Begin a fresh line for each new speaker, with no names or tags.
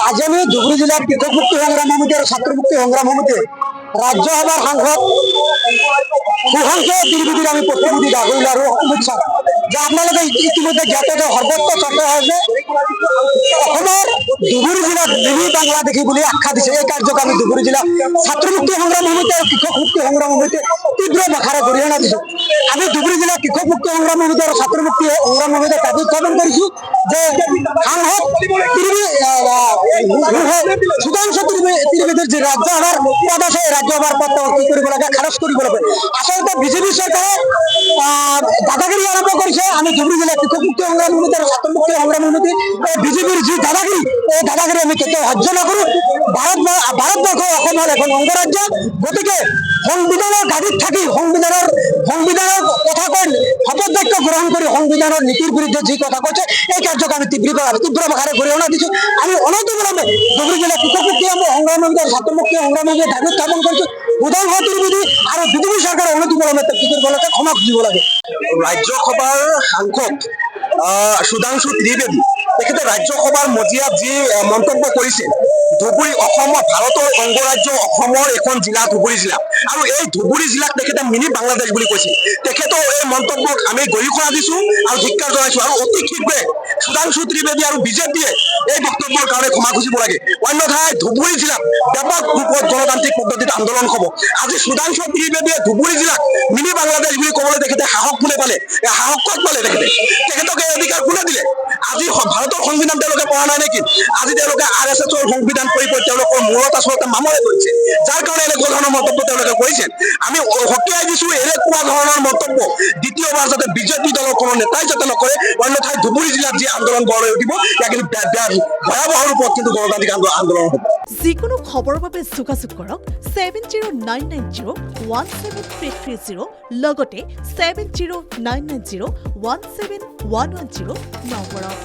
আজি আমি ধুবুৰী জিলাৰ কৃষক মুক্তি সংগ্ৰাম সমিতি আৰু ছাত্ৰ মুক্তি সংগ্ৰাম সমিতি ৰাজ্যসভাৰ সাংসদ সুশান্ত ত্ৰিবেদীৰ আমি প্ৰতিনিধি দাগৰিলোঁ আৰু অমিত শ্বাহ যে আপোনালোকে ইতিমধ্যে জ্ঞাত যে সৰ্বত্ৰ চৰ্চা হৈছে অসমৰ ধুবুৰী জিলাত মিনি বাংলাদেশী বুলি আখ্যা দিছে। এই কাৰ্যক আমি ধুবুৰী জিলা ছাত্ৰ মুক্তি সংগ্ৰাম সমিতি আৰু কৃষক মুক্তি সংগ্ৰাম সমিতি তীব্ৰ ভাষাৰে গৰিহণা দিছোঁ। আমি ধুবুৰী জিলা কৃষক মুক্তি সংগ্ৰাম সমিতি আৰু ছাত্ৰ মুক্তি সংগ্ৰাম সমিতিয়ে দাবী উত্থাপন কৰিছোঁ যে সাংসদ সুধাংশু ত্ৰিবেদীৰ যি ৰাজ্যসভাৰ পদ আছে ৰাজ্যসভাৰ পদ কি কৰিব লাগে, খাৰজ কৰিব লাগে। আচলতে বিজেপি চৰকাৰে দাদাগিৰি আৰম্ভ কৰিছে। আমি ধুবুৰী জিলা কৃষক মুক্তি সংগ্ৰাম সমিতি আৰু ছাত্ৰ মুক্তি সংগ্ৰাম সমিতি বিজেপিৰ যি দাদাগিৰি, এই দাদাগিৰি আমি কেতিয়াও সহ্য নকৰোঁ। ভাৰতবৰ্ষ অসম হ'ল এখন অংগৰাজ্য, গতিকে সংবিধানৰ গাড়ীত থাকি সংবিধানৰ কথা কৈ শপত বাক্য গ্ৰহণ কৰি সংবিধানৰ নীতিৰ বিৰুদ্ধে যি কথা কৈছে এই কাৰ্যক আমি তীব্ৰ ভাষাৰে গৰিহণা দিছোঁ। আমি অনতিবিলম্বে ধুবুৰী জিলা কৃষক মুক্তি সংগ্ৰাম সমিতি আৰু ছাত্ৰ মুক্তি সংগ্ৰাম সমিতিয়ে দাবী উত্থাপন কৰিছোঁ। সুধাংশু ত্ৰিবেদী আৰু বিজেপি চৰকাৰে অনতিবিলম্বে কি কৰিব লাগে, ক্ষমা খুজিব লাগে।
ৰাজ্যসভাৰ সাংসদ সুধাংশু ত্ৰিবেদী তেখেতে ৰাজ্যসভাৰ মজিয়াত যি মন্তব্য কৰিছে, ধুবুৰী অসমৰ ভাৰতৰ অংগৰাজ্য অসমৰ এখন জিলা ধুবুৰী জিলা, আৰু এই ধুবুৰী জিলাক তেখেতে মিনি বাংলাদেশ বুলি কৈছে। তেখেতৰ এই মন্তব্যক আমি গৰিহণা দিছোঁ আৰু ধিক্কাৰ জনাইছোঁ, আৰু অতি শীঘ্ৰে সুধাংশু ত্ৰিবেদী আৰু বিজেপিয়ে এই বক্তব্যৰ কাৰণে ক্ষমা খুজিব লাগে। অন্যথাই ধুবুৰী জিলাত ব্যাপক ৰূপত গণতান্ত্ৰিক পদ্ধতিত আন্দোলন হ'ব। আজি সুধাংশু ত্ৰিবেদীয়ে ধুবুৰী জিলাক মিনি বাংলাদেশ বুলি ক'বলৈ তেখেতে সাহস কোনে পালে? সাহস ক'ত পালে? তেখেতক এই অধিকাৰ কোনে দিলে? আজি ভাৰতৰ সংবিধান তেওঁলোকে পঢ়া নাই নেকি? আজি তেওঁলোকে RSSৰ সংবিধান পঢ়ি তেওঁলোকৰ মূৰত আচলতে মামৰে কৰিছে, যাৰ কাৰণে এনেকুৱা ধৰণৰ মন্তব্য তেওঁলোকে কৰিছে। আমি সকীয়াই দিছোঁ এনেকুৱা ধৰণৰ মন্তব্য দ্বিতীয়বাৰ যাতে বিজেপি দলৰ কোনো নেতাই যাতে নকৰে, অন্যথাই ধুবুৰী জিলাত যি আন্দোলন গঢ় লৈ উঠিব ইয়াক কিন্তু ভয়াৱহ ৰূপত কিন্তু গণতান্ত্ৰিক আন্দোলন হ'ব।
যিকোনো খবৰৰ বাবে যোগাযোগ কৰক 7099017330 লগতে 7099017110 নম্বৰত।